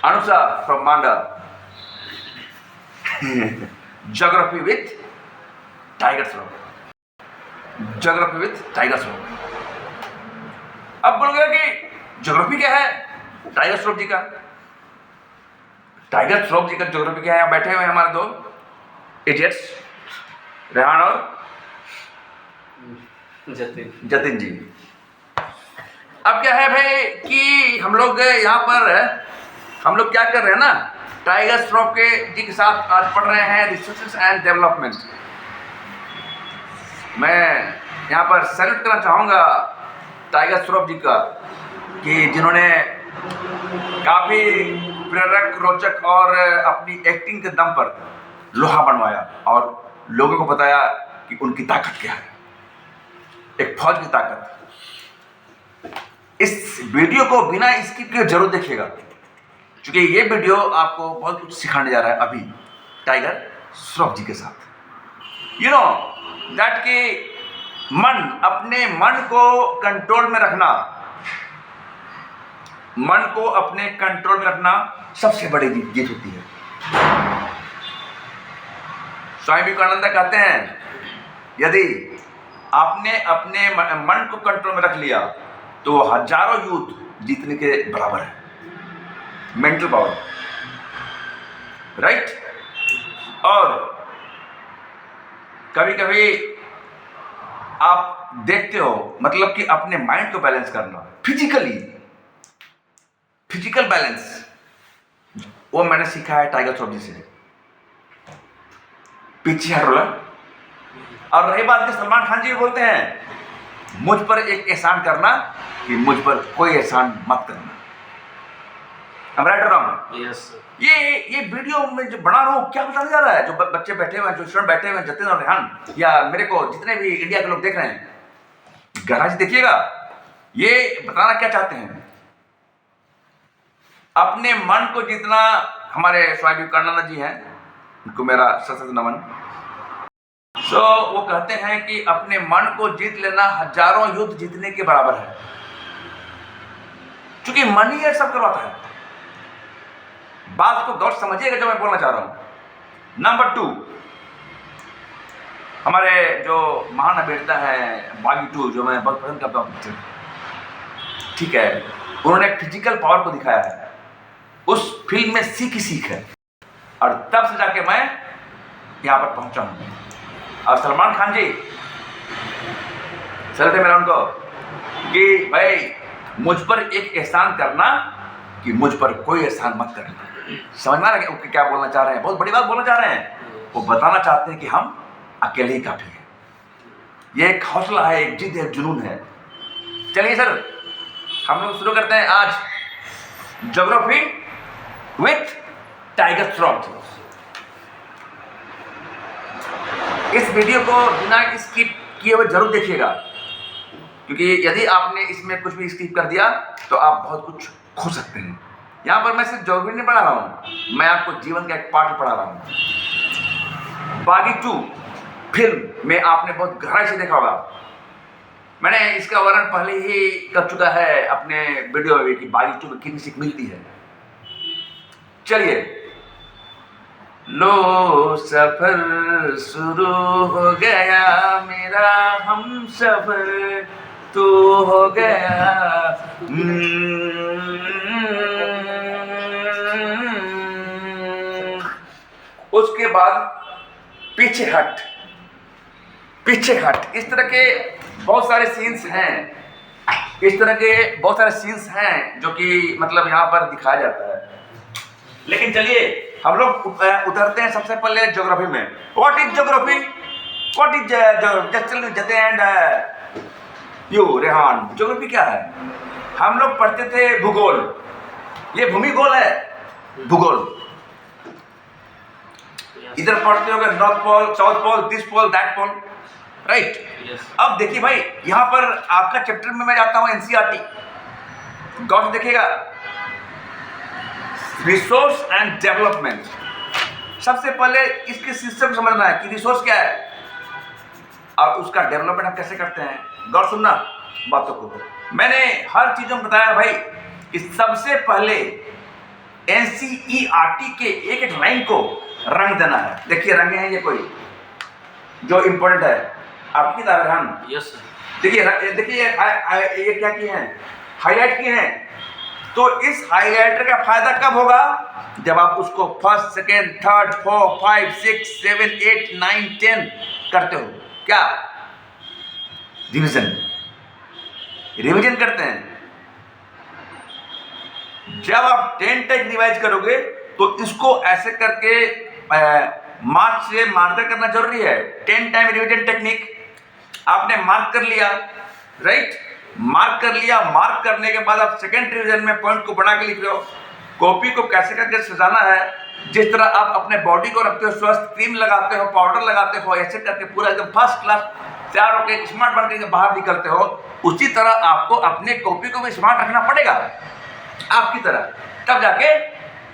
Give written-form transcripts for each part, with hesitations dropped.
Anusa from Manda. Geography with Tiger Shroff. Geography with Tiger Shroff. अब बोलोगे कि geography क्या है टाइगर श्रॉफ जी का? टाइगर श्रॉफ जी का ज्योग्राफी क्या है? बैठे हुए हैं हमारे दो इडियट्स, रेहान और जतिन जी। अब क्या है भाई कि हम लोग यहाँ पर हम लोग क्या कर रहे हैं ना, टाइगर श्रॉफ के जी के साथ आज पढ़ रहे हैं रिसोर्सेज एंड डेवलपमेंट। मैं यहाँ पर सैल्यूट करना चाहूँगा टाइगर श्रॉफ जी का कि जिन्होंने काफ़ी प्रेरक, रोचक और अपनी एक्टिंग के दम पर लोहा बनवाया और लोगों को बताया कि उनकी ताकत क्या है, एक फौज की ताकत। इस वीडियो को बिना स्किप किए जरूर देखिएगा, क्योंकि ये वीडियो आपको बहुत कुछ सिखाने जा रहा है अभी टाइगर श्रॉफ जी के साथ। यू नो दैट कि अपने मन को कंट्रोल में रखना, मन को अपने कंट्रोल में रखना सबसे बड़ी जीत होती है। स्वामी विवेकानंद कहते हैं यदि आपने अपने मन को कंट्रोल में रख लिया तो हजारों युद्ध जीतने के बराबर है। Mental power, right? और कभी कभी आप देखते हो, मतलब कि अपने माइंड को बैलेंस करना, फिजिकल बैलेंस, वो मैंने सीखा है टाइगर श्रॉफ जी से। पीछे हट रोला। और रही बात कि सलमान खान जी बोलते हैं मुझ पर एक एहसान करना कि मुझ पर कोई एहसान मत करना। राइट और रॉन्ग? यस। ये वीडियो में जो बना रहा हूँ क्या बताने जा रहा है? जो बच्चे बैठे हुए हैं, जो स्टूडेंट बैठे हुए हैं, जतिन और रेहान, या मेरे को जितने भी इंडिया के लोग देख रहे हैं, गहराई से देखिएगा। ये बताना क्या चाहते हैं? अपने मन को जितना, हमारे स्वामी विवेकानंद जी हैं, उनको मेरा सशक्त नमन। वो कहते हैं कि अपने मन को जीत लेना हजारों युद्ध जीतने के बराबर है, क्योंकि मन ही है सब करवाता है। बात को गौर समझिएगा जो मैं बोलना चाह रहा हूं। नंबर 2, हमारे जो महान अभिनेता है बागी 2, जो मैं बहुत पसंद करता हूं पिक्चर, ठीक है, उन्होंने फिजिकल पावर को दिखाया है। उस फिल्म में सीख है, और तब से जाके मैं यहां पर पहुंचा हूं। और सलमान खान जी सर थे मेरा उनको कि भाई मुझ पर एक एहसान करना कि मुझ पर कोई एहसान मत करना। समझ में आ रहा है क्या बोलना चाह रहे हैं? बहुत बड़ी बात बोलना चाह रहे हैं। वो बताना चाहते हैं कि हम अकेले ही काफी हैं। ये एक हौसला है, एक जिद है, एक जुनून है। चलिए सर, हम लोग शुरू करते हैं आज ज्योग्राफी विथ टाइगर श्रॉफ। इस वीडियो को बिना स्किप किए हुए जरूर देखिएगा, क्योंकि यदि आपने इसमें कुछ भी स्किप कर दिया तो आप बहुत कुछ खो सकते हैं। यहाँ पर मैं सिर्फ ज्योग्राफी नहीं पढ़ा रहा हूँ, मैं आपको जीवन का एक पार्ट पढ़ा रहा हूँ। बागी 2 फिल्म में आपने बहुत गहराई से देखा होगा। मैंने इसका वर्णन पहले ही कर चुका है अपने वीडियो में कि बागी 2 में कितनी सीख मिलती है। चलिए, लो सफर शुरू हो गया मेरा, हम सफर तू हो गया। उसके बाद पीछे हट। इस तरह के बहुत सारे सीन्स हैं, जो कि मतलब यहाँ पर दिखाया जाता है। लेकिन चलिए हम लोग उतरते हैं सबसे पहले ज्योग्राफी में। What is geography? What is Jatin and you Rehan, geography क्या है? हम लोग पढ़ते थे भूगोल। ये भूमिगोल है, भूगोल। इधर पढ़ते होंगे north pole, south pole, this pole, that pole, right? अब देखिए भाई, यहाँ पर आपका चैप्टर में मैं जाता हूँ एनसीईआरटी, गौर से देखिएगा। Resource and development. सबसे पहले इसके सिस्टम समझना है कि रिसोर्स क्या है और उसका डेवलपमेंट हम कैसे करते हैं। गौर सुनना बातों को। मैंने हर चीजों में बताया भाई कि सबसे पहले एनसीईआरटी के एक एक लाइन को रंग देना है। देखिए रंगे हैं ये कोई जो इंपॉर्टेंट है आपकी तरह। Yes sir. देखिए देखिए ये क्या किए हैं, हाईलाइट किए हैं। तो इस हाईलाइटर का फायदा कब होगा, जब आप उसको फर्स्ट सेकेंड थर्ड 4 5 6 7 8 9 10 करते हो, क्या रिवीजन करते हैं। जब आप 10 तक रिवाइज करोगे तो इसको ऐसे करके मार्क से मार्कर करना जरूरी है। 10 टाइम रिवीजन टेक्निक आपने मार्क कर लिया, राइट, मार्क कर लिया। मार्क करने के बाद आप सेकेंड रिवीजन में पॉइंट को बना के लिख रहे हो। कॉपी को कैसे करके सजाना है, जिस तरह आप अपने बॉडी को रखते हो, स्वस्थ क्रीम लगाते हो, पाउडर लगाते हो, ऐसे करके पूरा एकदम फर्स्ट क्लास तैयार होकर स्मार्ट बन के बाहर निकलते हो, उसी तरह आपको अपने कॉपी को भी स्मार्ट रखना पड़ेगा आपकी तरह, तब जाके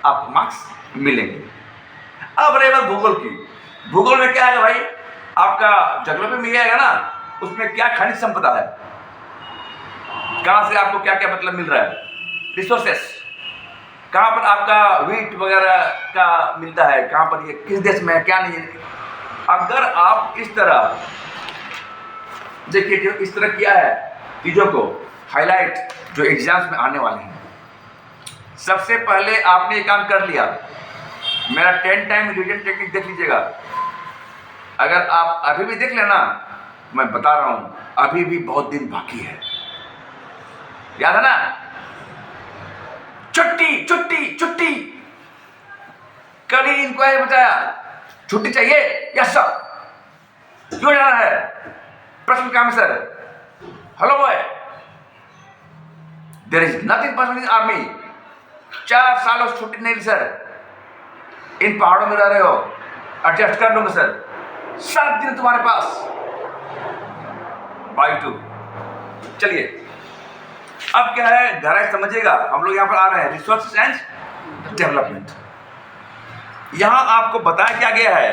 आपको मार्क्स मिलेंगे। अब रही बात भूगोल की। भूगोल में क्या है भाई, आपका ज्योग्राफी में आएगा ना, उसमें क्या खनिज संपदा है, कहां से आपको क्या क्या मतलब मिल रहा है, रिसोर्सेस, कहां पर आपका वीट वगैरह का मिलता है, कहां पर ये किस देश में है, क्या नहीं है। अगर आप इस तरह देखिए, जो इस तरह किया है चीजों को हाईलाइट जो एग्जाम्स में आने वाले हैं, सबसे पहले आपने ये काम कर लिया। मेरा 10 टाइम रिवीजन टेक्निक देख लीजिएगा। अगर आप अभी भी देख लेना, मैं बता रहा हूं अभी भी बहुत दिन बाकी है, याद है ना। छुट्टी छुट्टी छुट्टी, कल ही इंक्वायरी बताया छुट्टी चाहिए, यस सर, क्यों जाना है, प्रश्न काम sir, hello boy, there is nothing possible in army. 4 सालों से छुट्टी नहीं ली सर, इन पहाड़ों में रह रहे हो, एडजस्ट कर लूंगा सर, 7 दिन तुम्हारे पास, बाय 2। चलिए अब क्या है, गहराई समझिएगा। हम लोग यहाँ पर आ रहे हैं रिसोर्स एंड डेवलपमेंट। यहाँ आपको बताया क्या गया है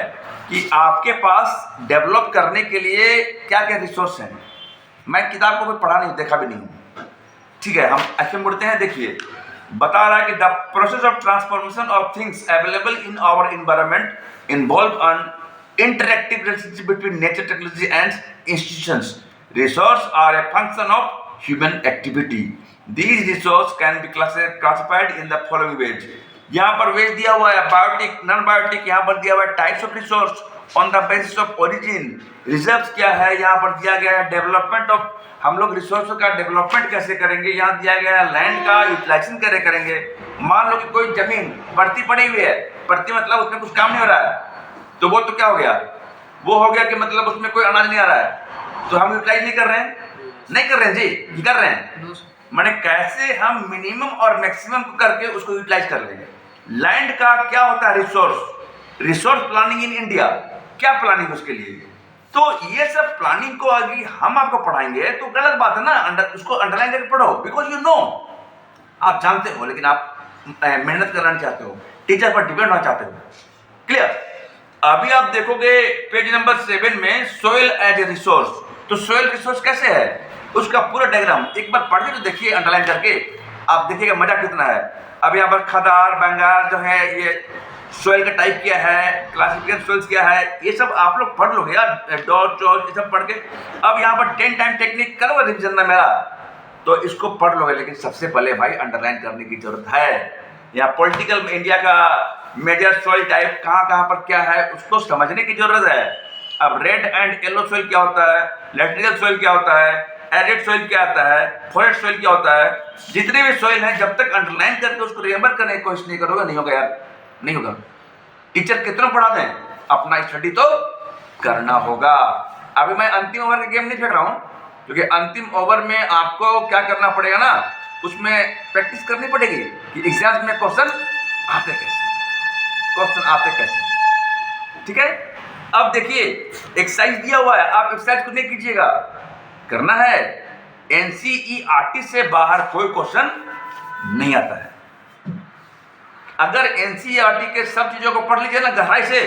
कि आपके पास डेवलप करने के लिए क्या क्या रिसोर्स हैं। मैं किताब को भी पढ़ा नहीं, देखा भी नहीं हूँ, ठीक है। हम एक्शन मुड़ते हैं। देखिए बता रहा है कि the process of transformation of things available in our environment involve an interactive relationship between nature, technology and institutions. Resource are a function of human activity. These resources can be classified in the following ways. यहाँ पर veg दिया हुआ है, biotic, non biotic, यहाँ पर दिया हुआ है types of resource on the basis of origin. Reserves क्या है, यहाँ पर दिया गया है डेवलपमेंट ऑफ, हम लोग रिसोर्स का डेवलपमेंट कैसे करेंगे, यहाँ दिया गया है लैंड का यूटिलाइजेशन कैसे करेंगे। मान लो कि कोई जमीन बढ़ती पड़ी हुई है, बढ़ती मतलब उसमें कुछ काम नहीं हो रहा है, तो वो तो क्या हो गया, वो हो गया कि मतलब उसमें कोई अनाज नहीं आ रहा है, तो हम यूटिलाइज नहीं कर रहे हैं, नहीं कर रहे हैं जी, ये कर रहे हैं। माने कैसे हम मिनिमम और मैक्सिमम को करके उसको यूटिलाइज कर लेंगे। लैंड का क्या होता है, रिसोर्स प्लानिंग इन इंडिया, क्या प्लानिंग उसके लिए। तो ये सब प्लानिंग को अगर हम आपको पढ़ाएंगे तो गलत बात है ना, उसको अंडरलाइन करके पढ़ो, बिकॉज यू नो, आप जानते हो, लेकिन आप मेहनत करना नहीं चाहते हो, टीचर पर डिपेंड होना चाहते हो। क्लियर। अभी आप देखोगे पेज नंबर 7 में सोइल एज ए रिसोर्स। तो सोइल रिसोर्स कैसे है, उसका पूरा डायग्राम एक बार पढ़ के तो देखिए अंडरलाइन करके, आप देखिएगा मजा कितना है। अब यहाँ पर खदार बंगार जो है, ये सोइल का टाइप क्या है, क्लासिफिकेशन सोइल्स क्या है, ये सब आप लोग पढ़ लोगे यार, डॉट चॉट ये सब पढ़ के। अब यहाँ पर 10 टाइम टेक्निक करो रिविजन ना मेरा, तो इसको पढ़ लोगे, लेकिन सबसे पहले भाई अंडरलाइन करने की जरूरत है। यहाँ पॉलिटिकल इंडिया का मेजर सोइल टाइप कहाँ कहाँ पर क्या है, उसको समझने की जरूरत है। अब रेड एंड येलो सोइल क्या होता है, लैटरल सोइल क्या होता है, एरिड सोइल क्या आता है, फॉरेस्ट सोइल क्या होता है, जितने भी सोइल हैं, जब तक अंडरलाइन करके उसको रिमेंबर करने की कोशिश नहीं करोगे, नहीं होगा यार, नहीं होगा। टीचर कितना पढ़ा दें, अपना स्टडी तो करना होगा। अभी मैं अंतिम ओवर का गेम नहीं फेंक रहा हूँ, क्योंकि अंतिम ओवर में आपको क्या करना पड़ेगा ना, उसमें प्रैक्टिस करनी पड़ेगी कि एग्जाम्स में क्वेश्चन आते कैसे, ठीक है। अब देखिए एक्सरसाइज दिया हुआ है, आप एक्सरसाइज को नहीं कीजिएगा, करना है। एनसीईआरटी से बाहर कोई क्वेश्चन नहीं आता है। अगर एनसीईआरटी के सब चीजों को पढ़ लीजिए ना गहराई से,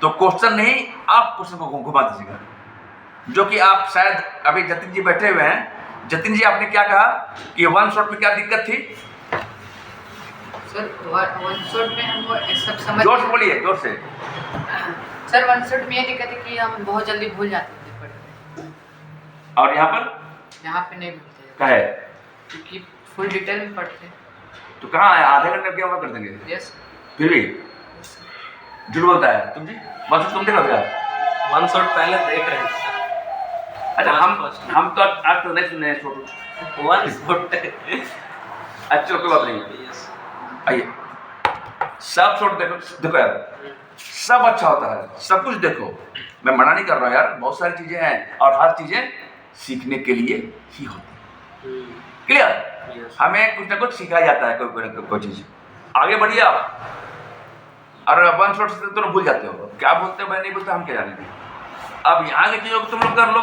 तो क्वेश्चन नहीं, आप क्वेश्चन को घुमा दीजिएगा। जो कि आप शायद अभी जतिन जी बैठे हुए हैं, जतिन जी आपने क्या कहा कि 1 शॉट में क्या दिक्कत थी, सर वन शॉट में हम वो सब समझ जोर से बोलिए, जोर से। सर वन शॉट में ये दिक्कत है कि हम बहुत जल्दी भूल जाते थे पढ़ते। और यहाँ पर यहाँ पे नहीं भूलते क्या है? क्योंकि फुल डिटेल में पढ़ते। तो कहाँ है? आधे घंटे में क्या कर देंगे? यस फिर भी झूठ बोलता है। तुम जी वन शॉट तुम देखा क्या? वन शॉट पहले देख रहे थे। अच्छा, हम तो आज तो नहीं सुने शॉट। वन शॉट अच्छा, कोई बात नहीं है। आइए, सब शॉट देखो, देखो यार, सब अच्छा होता है, सब कुछ देखो। मैं मना नहीं कर रहा हूँ यार, बहुत सारी चीजें हैं और हर चीजें सीखने के लिए ही होती है। क्लियर? हमें कुछ ना कुछ सिखाया जाता है, कोई चीज। आगे बढ़िए आप। और वन शॉट से तुम भूल जाते हो, क्या बोलते हो मैं नहीं बोलता, हम क्या जानेंगे। अब यहाँ की चीजों को तुम लोग कर लो।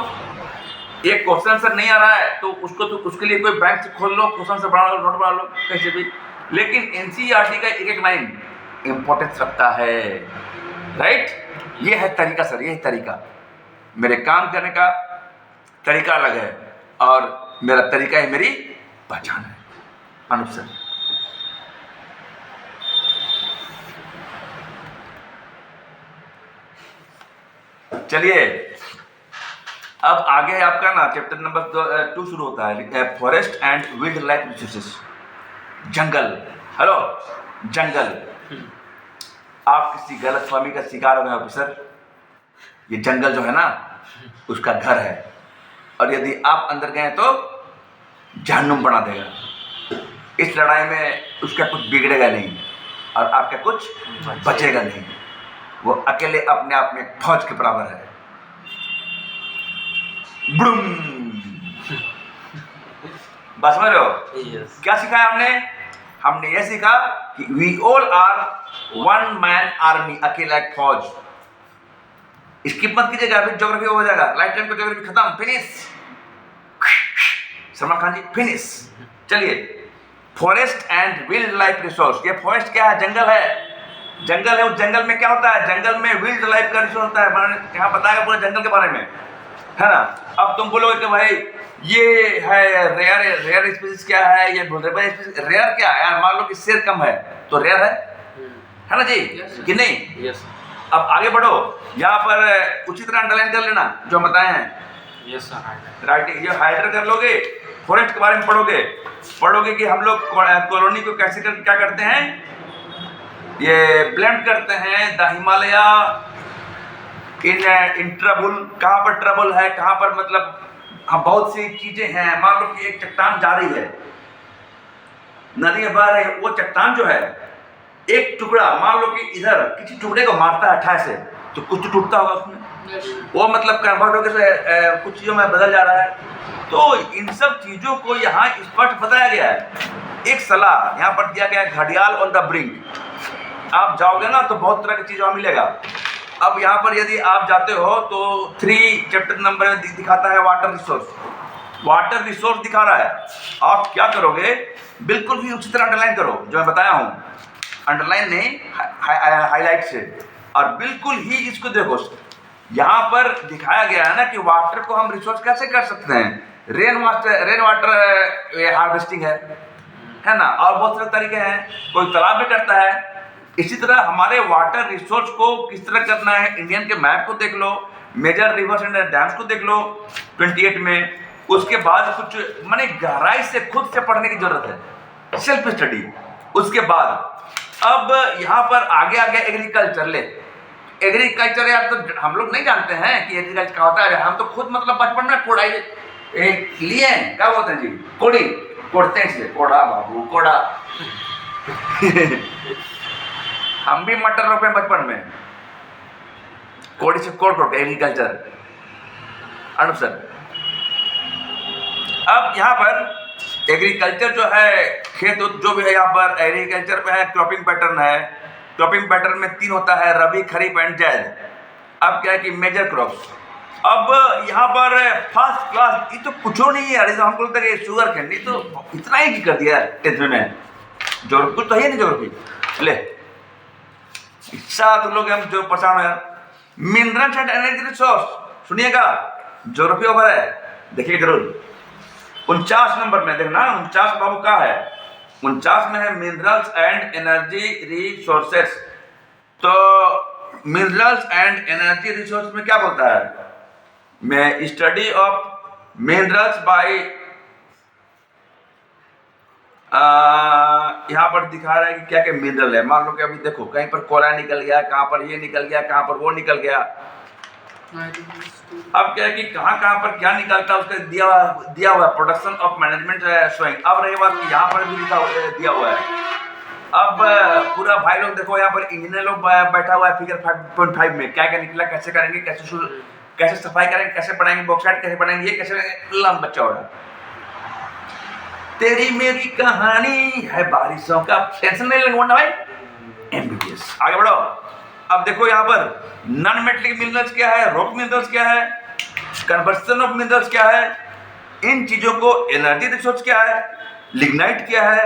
एक क्वेश्चन आंसर नहीं आ रहा है तो उसको तो उसके लिए कोई बैंक से खोल लो, क्वेश्चन आंसर बना लो, नोट बना लो, कैसे भी। लेकिन एनसीईआरटी का एक एक लाइन इंपॉर्टेंस रखता है, राइट? ये है तरीका सर, ये है तरीका। मेरे काम करने का तरीका अलग है और मेरा तरीका ही मेरी पहचान है। अनुप सर, चलिए अब आगे है आपका ना चैप्टर नंबर 2 शुरू होता है, forest and wild life resources. जंगल। हेलो, जंगल। आप किसी गलतफहमी का शिकार हो गए ऑफिसर। ये जंगल जो है ना उसका घर है और यदि आप अंदर गए तो जहन्नुम बना देगा। इस लड़ाई में उसका कुछ बिगड़ेगा नहीं और आपका कुछ बचेगा नहीं। वो अकेले अपने आप में फौज के बराबर है। बुम। बस समझ रहे हो? क्या सिखाया हमने? हमने ये सीखा कि we all are one man army, अकेला एक फौज। स्किप मत कीजिएगा, अभी ज्योग्राफी हो जाएगा। लाइफ टाइम का ज्योग्राफी खत्म, फिनिश। सलमान खान जी, फिनिश। चलिए, forest and wild life resource. ये फॉरेस्ट क्या है? जंगल है। जंगल है, उस जंगल में क्या होता है? जंगल में वाइल्ड लाइफ का रिसोर्स होता है। मैंने यहाँ बताया पूरे जंगल के बारे में, है ना? अब तुम बोलोगे कि भाई ये है रेयर स्पीसीज क्या है, ये वल्नरेबल स्पीसीज। रेयर क्या है यार? मान लो कि शेर कम है तो रेयर है ना जी? कि नहीं? यस। अब आगे बढ़ो, यहाँ पर उसी तरह अंडरलाइन कर लेना जो हम बताए हैं। Yes sir. राइटिंग ये हाइड्र कर लोगे। फॉरेस्ट के बारे में पढ़ोगे कि हम लोग कॉलोनी को कैसे क्या करते हैं, ये ब्लेंड करते हैं। द हिमालय इन ट्रबल, कहाँ पर ट्रबल है, कहाँ पर मतलब हाँ बहुत सी चीजें हैं। मान लो कि एक चट्टान जा रही है, नदी बह रही है, वो चट्टान जो है एक टुकड़ा, मान लो कि इधर किसी टुकड़े को मारता है ठाय से तो कुछ तो टूटता होगा उसमें। वो मतलब कन्वर्ट होकर कुछ चीजों में बदल जा रहा है। तो इन सब चीजों को यहाँ स्पष्ट बताया गया है। एक सलाह यहाँ पर दिया गया है, घड़ियाल ऑन द ब्रिंक। आप जाओगे ना तो बहुत तरह की चीज वहाँ मिलेगा। अब यहाँ पर यदि आप जाते हो तो 3 चैप्टर नंबर में दिखाता है वाटर रिसोर्स। वाटर रिसोर्स दिखा रहा है। आप क्या करोगे, बिल्कुल भी उसी तरह अंडरलाइन करो जो मैं बताया हूँ, अंडरलाइन नहीं, हाईलाइट से। और बिल्कुल ही इसको देखो, यहाँ पर दिखाया गया है ना कि वाटर को हम रिसोर्स कैसे कर सकते हैं। रेन वाटर हार्वेस्टिंग है ना, और बहुत सारे तरीके हैं। कोई तालाब में करता है। इसी तरह हमारे वाटर रिसोर्स को किस तरह करना है, इंडियन के मैप को देख लो, मेजर रिवर्स एंड डैम्स को देख लो 28 में। उसके बाद कुछ माने गहराई से खुद से पढ़ने की जरूरत है, सेल्फ स्टडी। उसके बाद अब यहाँ पर आगे एग्रीकल्चर ले। एग्रीकल्चर यार तो हम लोग नहीं जानते हैं कि एग्रीकल्चर क्या होता है। हम तो खुद मतलब बचपन में कोड़ाई लिए हैं, क्या बोलते हैं जी, कोड़ते हैं से, कोड़ा बाबू कोड़ा। हम भी मटर रोपे बचपन में, कोड़ी से कोड़ एग्रीकल्चर। अनुसार अब यहाँ पर एग्रीकल्चर जो है, खेत जो भी है, यहाँ पर एग्रीकल्चर पे है क्रॉपिंग पैटर्न है। क्रॉपिंग पैटर्न में 3 होता है, रबी, खरीफ एंड जायद। अब क्या है कि मेजर क्रॉप्स। अब यहाँ पर फर्स्ट क्लास, ये तो कुछ नहीं है यार, तो हमको लगता है शुगर कैन, नहीं तो इतना ही कर दिया 10th में। जो कुछ तो है नहीं जोग्राफी ले तुम लोग हम जो पहचानो यार। मिनरल्स एंड एनर्जी रिसोर्स सुनिएगा, ज्योग्राफी ओवर है, देखिए जरूर। 49 नंबर में देखना, 49 बाबू का है 49 में है मिनरल्स एंड एनर्जी रिसोर्सेस। तो मिनरल्स एंड एनर्जी रिसोर्स में क्या बोलता है? मैं स्टडी ऑफ मिनरल्स बाय यहाँ पर दिखा रहा है कि क्या क्या मिनरल है। मान लो कि अभी देखो कहीं पर कोयला निकल गया, कहाँ पर ये निकल गया, कहाँ पर वो निकल गया। अब क्या है कि कहाँ कहाँ पर क्या निकलता है उसका दिया हुआ है, प्रोडक्शन ऑफ मैनेजमेंट शोइंग। अब रही बात यहाँ पर भी दिया हुआ है। अब पूरा भाई लोग देखो यहाँ पर इंजीनियर लोग बैठा हुआ है फिगर 5.5 में, क्या क्या निकला, कैसे करेंगे, कैसे सफाई करेंगे, कैसे पढ़ाएंगे, बॉक्साइट कैसे पढ़ाएंगे, ये कैसे लंबा चौड़ा। तेरी मेरी कहानी है बारिशों का, टेंशन नहीं लगवाना भाई, एमबीबीएस। आगे बढ़ो। अब देखो यहाँ पर नॉन मेटलिक मिनरल्स क्या है, रॉक मिनरल्स क्या है, कन्वर्जन ऑफ मिनरल्स क्या है, इन चीजों को एनर्जी रिसोर्स क्या है, लिग्नाइट क्या है,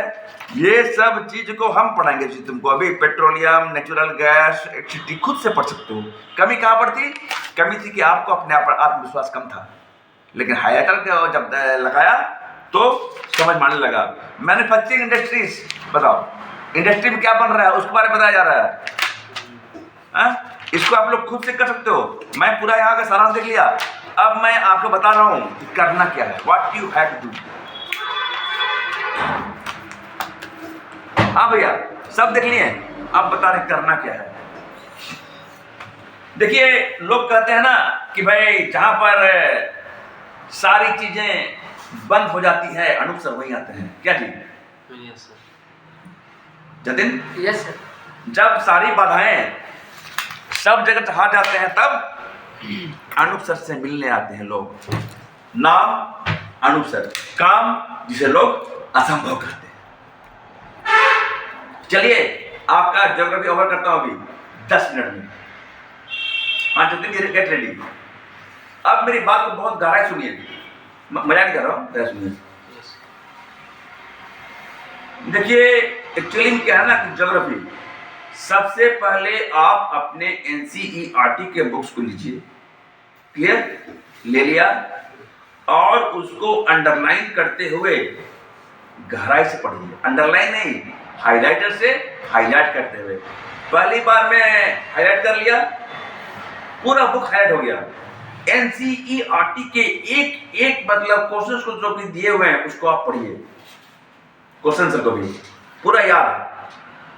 ये सब चीज को हम पढ़ाएंगे जी तुमको। अभी पेट्रोलियम, नेचुरल गैस, एक्सिटी खुद से पढ़ सकते हो। कमी कहाँ पर थी? कमी थी कि आपको अपने आप पर आत्मविश्वास कम था, लेकिन हाईलाइटर जब लगाया तो समझ में आने लगा। मैन्युफैक्चरिंग इंडस्ट्रीज, बताओ इंडस्ट्री में क्या बन रहा है उसके बारे में बताया जा रहा है। इसको आप लोग खुद से कर सकते हो। मैं पूरा यहाँ का सारांश देख लिया, अब मैं आपको बता रहा हूँ कि करना क्या है, what you have to do. हाँ भैया सब देख लिए, अब बता रहे करना क्या है। देखिए लोग कहते हैं ना कि भाई जहां पर सारी चीजें बंद हो जाती है अनूप सर वहीं आते हैं। क्या जी? Yes sir. Jatin? Yes sir. जब सारी बाधाएं सब जगह हार जाते हैं तब अनूप सर से मिलने आते हैं लोग। नाम अनूप सर, काम जिसे लोग असंभव करते हैं। चलिए आपका ज्योग्राफी ओवर करता हूं अभी 10 मिनट में। हाँ जतिन गेट रेडी। अब मेरी बात को बहुत गहराई सुनिए, मजाक नहीं कर रहा हूं, गहराई सुनिए। देखिए एक्चुअली में क्या है ना कि ज्योग्राफी, सबसे पहले आप अपने एनसीईआरटी के बुक्स को लीजिए, क्लियर, ले लिया, और उसको अंडरलाइन करते हुए गहराई से पढ़िए। अंडरलाइन नहीं, हाइलाइटर से हाईलाइट करते हुए। पहली बार में हाईलाइट कर लिया, पूरा बुक हाईलाइट हो गया। एनसीईआरटी के एक एक मतलब क्वेश्चन को जो भी दिए हुए हैं उसको आप पढ़िए, क्वेश्चन को भी पूरा याद।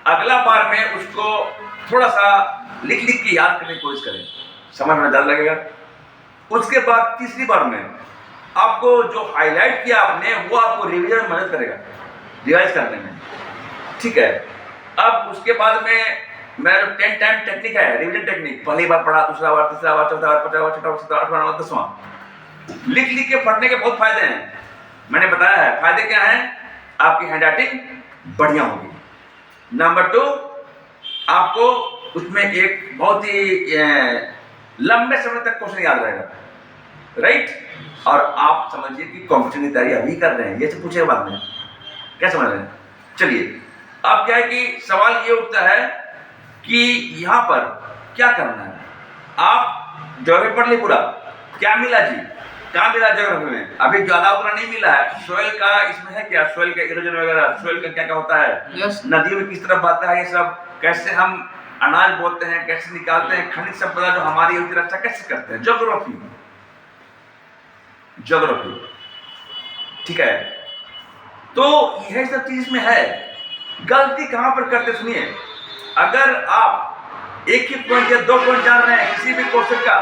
अगला बार में उसको थोड़ा सा लिख लिख के याद करने की कोशिश करें, समझ में डर लगेगा। उसके बाद तीसरी बार में आपको जो हाईलाइट किया आपने वो आपको रिवीजन में मदद करेगा, रिवाइज करने में, ठीक है। अब उसके बाद में मेरा जो 10 टाइम टेक्निक है, रिवीजन टेक्निक, पहली बार पढ़ा, दूसरा बार, तीसरा बार, चौथा बार, पांचवा बार, छठा बार, सातवां, आठवां, नौवां, 10वां, लिख लिख के पढ़ने के बहुत फायदे हैं। मैंने बताया है फायदे क्या हैं। आपकी हैंडराइटिंग बढ़िया होगी। नंबर 2, आपको उसमें एक बहुत ही लंबे समय तक क्वेश्चन याद रहेगा, राइट। और आप समझिए कि कॉम्पिटिशन की तैयारी अभी कर रहे हैं, ये सब पूछेगा बाद में, क्या समझ रहे हैं। चलिए अब क्या है कि सवाल ये उठता है कि यहाँ पर क्या करना है। आप ज्योग्राफी पढ़ ली पूरा, क्या मिला जी, कहाँ मिला ज्योग्राफी में? अभी ज्यादा उतना नहीं मिला है। सोयल का इसमें है क्या, सोयल का इरोजन वगैरह, सोयल का क्या क्या होता है, नदियों में किस तरह बहता है, ये सब कैसे हम अनाज बोते हैं, कैसे निकालते हैं, खनिज संपदा जो हमारी रक्षा कैसे करते हैं, ज्योग्राफी, ज्योग्राफी, ठीक है। तो यह सब चीज में है। गलती कहां पर करते सुनिए, अगर आप एक ही पॉइंट या 2 पॉइंट जान रहे हैं किसी भी क्वेश्चन का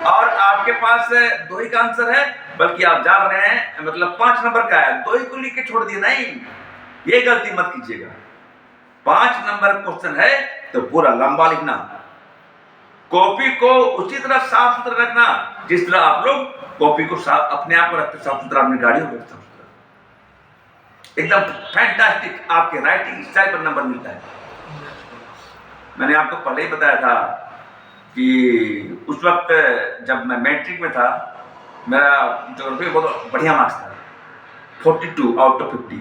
और आपके पास 2 ही का आंसर है, बल्कि आप जान रहे हैं मतलब 5 नंबर का है, 2 ही को लिख के छोड़ दिए, नहीं, ये गलती मत कीजिएगा। 5 नंबर क्वेश्चन है तो पूरा लंबा लिखना, कॉपी को उसी तरह साफ सुथरा रखना जिस तरह आप लोग कॉपी को साफ अपने आप को रखते, साफ सुथरा अपनी गाड़ियों को रखते, एकदम फैंटास्टिक आपके राइटिंग स्टाइल पर नंबर मिलता है। मैंने आपको पहले ही बताया था कि उस वक्त जब मैं मैट्रिक में था, मेरा ज्योग्राफी बहुत बढ़िया मार्क्स था, 42 आउट ऑफ 50,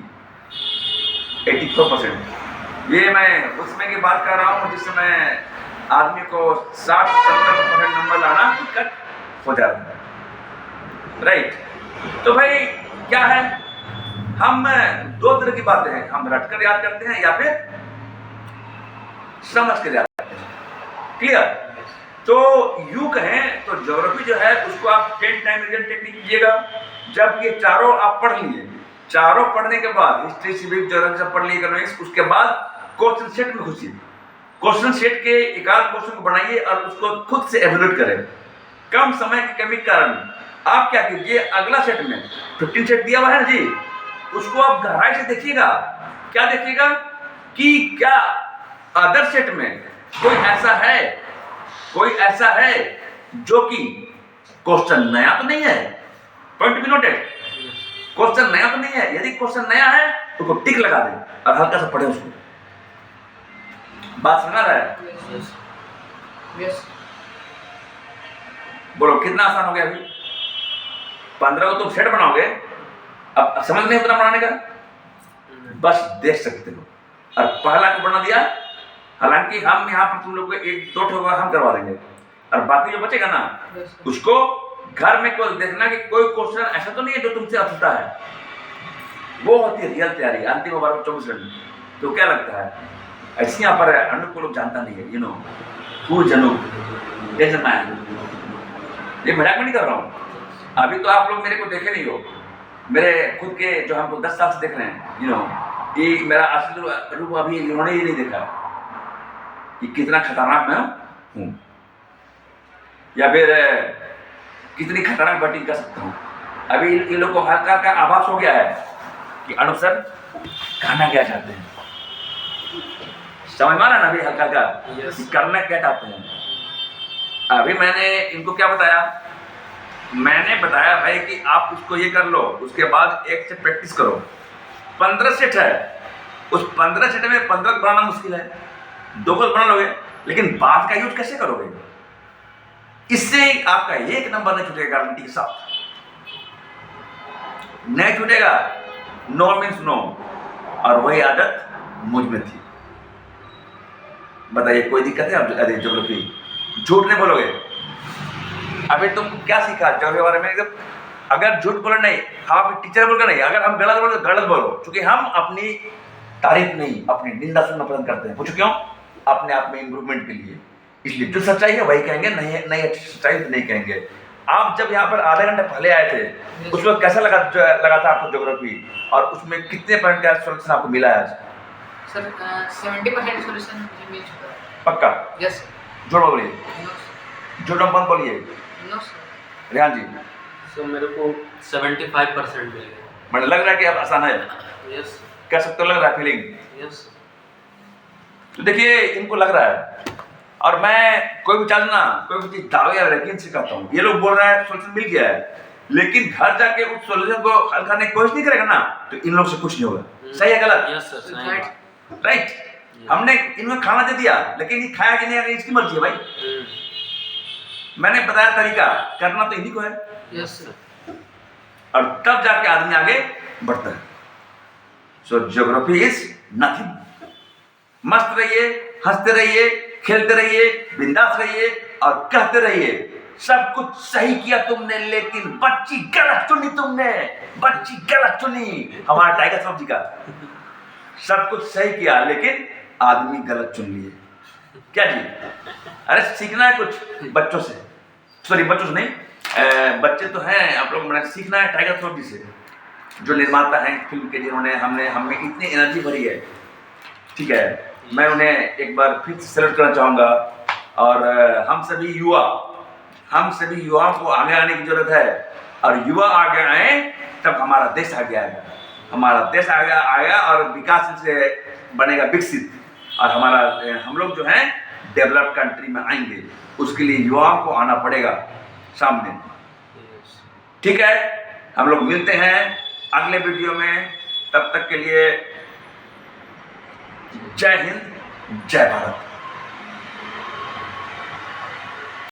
84%। ये मैं उस समय की बात कर रहा हूँ जिस समय आदमी को 60-70% नंबर लाना दिक्कत हो जाता है, राइट। तो भाई क्या है, हम दो तरह की बातें हैं, हम रटकर याद करते हैं या फिर समझ कर याद करते हैं। क्लियर? तो यूं कहें तो ज्योग्राफी जो है उसको आप 10 टाइम रिवीजन टेक्निक कीजिएगा। जब ये चारों आप पढ़ लिए, चारों पढ़ने के बाद हिस्ट्री, सिविक, ज्योग्राफी सब पढ़ लिए इकोनॉमिक्स, उसके बाद क्वेश्चन सेट में घुसिए। क्वेश्चन सेट के एक आध क्वेश्चन को बनाइए और उसको खुद से एवेल्यूएट करें। कम समय की कमी के कारण आप क्या कीजिए, अगला सेट में 15 सेट दिया हुआ है ना जी, उसको आप गहराई से देखिएगा। क्या देखिएगा कि क्या अदर सेट में कोई ऐसा है जो कि क्वेश्चन नया तो नहीं है। पॉइंट बी नोटेड, क्वेश्चन नया तो नहीं है। यदि क्वेश्चन नया है तो टिक लगा दें और हल्का सा पढ़े उसको। बात समझ रहा है? यस। बोलो कितना आसान हो गया अभी? 15 को तुम सेट बनाओगे, अब समझ नहीं उतना बनाने का, बस देख सकते हो। और पहला को बना दिया, हालांकि हम यहाँ पर तुम लोग को 1-2 ठोका हम करवा देंगे और बाकी जो बचेगा ना उसको घर में केवल देखना कि कोई क्वेश्चन ऐसा तो नहीं है जो तुमसे अछूता है। वो होती है रियल तैयारी अंतिम ओवर 24 रन। तो क्या लगता है ऐसे यहाँ पर अनूप को लोग जानता नहीं है, you know who is Anup, is a man. ये मजाक में नहीं कर रहा हूँ। अभी तो आप लोग मेरे को देखे नहीं हो, मेरे खुद के जो हमको 10 साल से देख रहे हैं, यू नो ये मेरा असली रूप अभी इन्होंने ही नहीं देखा कि कितना खतरनाक मैं हूँ या फिर कितनी खतरनाक बैटिंग कर सकता हूँ। अभी इन लोग को हल्का का आभास हो गया है कि अनूप सर कहना क्या चाहते हैं। समझ माना ना अभी हल्का का कि करना क्या चाहते हैं। अभी मैंने इनको क्या बताया, मैंने बताया भाई कि आप उसको ये कर लो, उसके बाद एक से प्रैक्टिस करो। 15 सेट है, उस 15 सेट में 15 को बनाना मुश्किल है, 2 को बना लोगे, लेकिन बाद का यूज कैसे करोगे? इससे आपका 1 नंबर नहीं छूटेगा, गारंटी के साथ नहीं छूटेगा। नो मीन्स नो, और वही आदत मुझ में थी। बताइए कोई दिक्कत है? आप ज्योग्राफी झूठ नहीं बोलोगे। अभी तुम क्या सीखा ज्योग्राफी के बारे में? एकदम अगर झूठ बोलो नहीं, हम अपने टीचर बोलकर नहीं, अगर हम गलत बोलो तो गलत बोलो, क्योंकि हम अपनी तारीफ नहीं अपनी निंदा सुनना पसंद करते हैं। पूछो क्यों? अपने आप में इंप्रूवमेंट के लिए। इसलिए जो सच्चाई है वही कहेंगे, नहीं अच्छी सच्चाई तो नहीं कहेंगे। आप जब यहाँ पर आधे घंटे पहले आए थे उस वक्त कैसा लगा था आपको ज्योग्राफी, और उसमें कितने पॉइंट का सोल्यूशन आपको मिला है आज? सर 70% सॉल्यूशन मुझे मिल चुका है। पक्का? यस। जोड़ बोलिए, नो सर। जोड़ बंद बोलिए। No sir. Rehan ji? So मेरे को 75% मिल गया। मतलब लग रहा है कि अब आसान है? यस। कह सकते हो लग रहा है फीलिंग? यस। तो देखिए इनको लग रहा है, और मैं कोई भी चीज ना, कोई भी चीज दावे या यकीन से कहता हूँ। ये लोग बोल रहे हैं सोल्यूशन मिल गया है, लेकिन घर जाके उस सोल्यूशन को हल करने की कोशिश नहीं करेगा ना, तो इन लोग से कुछ नहीं होगा। सही है गलत? यस सर, सही है। राइट। हमने इन्हें खाना दे दिया, लेकिन ये खाया कि नहीं इसकी मर्जी है भाई। मैंने बताया तरीका, करना तो इन्हीं को है। Yes sir. और तब जाके आदमी आगे बढ़ता है। सो ज्योग्राफी इज नथिंग। मस्त रहिए, हंसते रहिए, खेलते रहिए, बिंदास रहिए और कहते रहिए सब कुछ सही किया तुमने, लेकिन बच्ची गलत चुनी तुमने, बच्ची गलत चुनी। हमारा टाइगर श्रॉफ जी का सब कुछ सही किया लेकिन आदमी गलत चुन लिए। क्या जी? अरे सीखना है कुछ बच्चों से, सॉरी बच्चों से नहीं, बच्चे तो हैं आप लोग, मैंने सीखना है टाइगर श्रॉफ जी से, जो निर्माता हैं फिल्म के, जिन्होंने हमें इतनी एनर्जी भरी है। ठीक है, मैं उन्हें एक बार फिर से सेलेक्ट करना चाहूँगा। और हम सभी युवाओं को आगे आने की जरूरत है, और युवा आगे आए तब हमारा देश आगे आएगा। हमारा देश आगे आएगा और विकास से बनेगा विकसित, और हम लोग जो हैं डेवलप्ड कंट्री में आएंगे। उसके लिए युवाओं को आना पड़ेगा सामने। ठीक है, हम लोग मिलते हैं अगले वीडियो में। तब तक के लिए जय हिंद, जय भारत।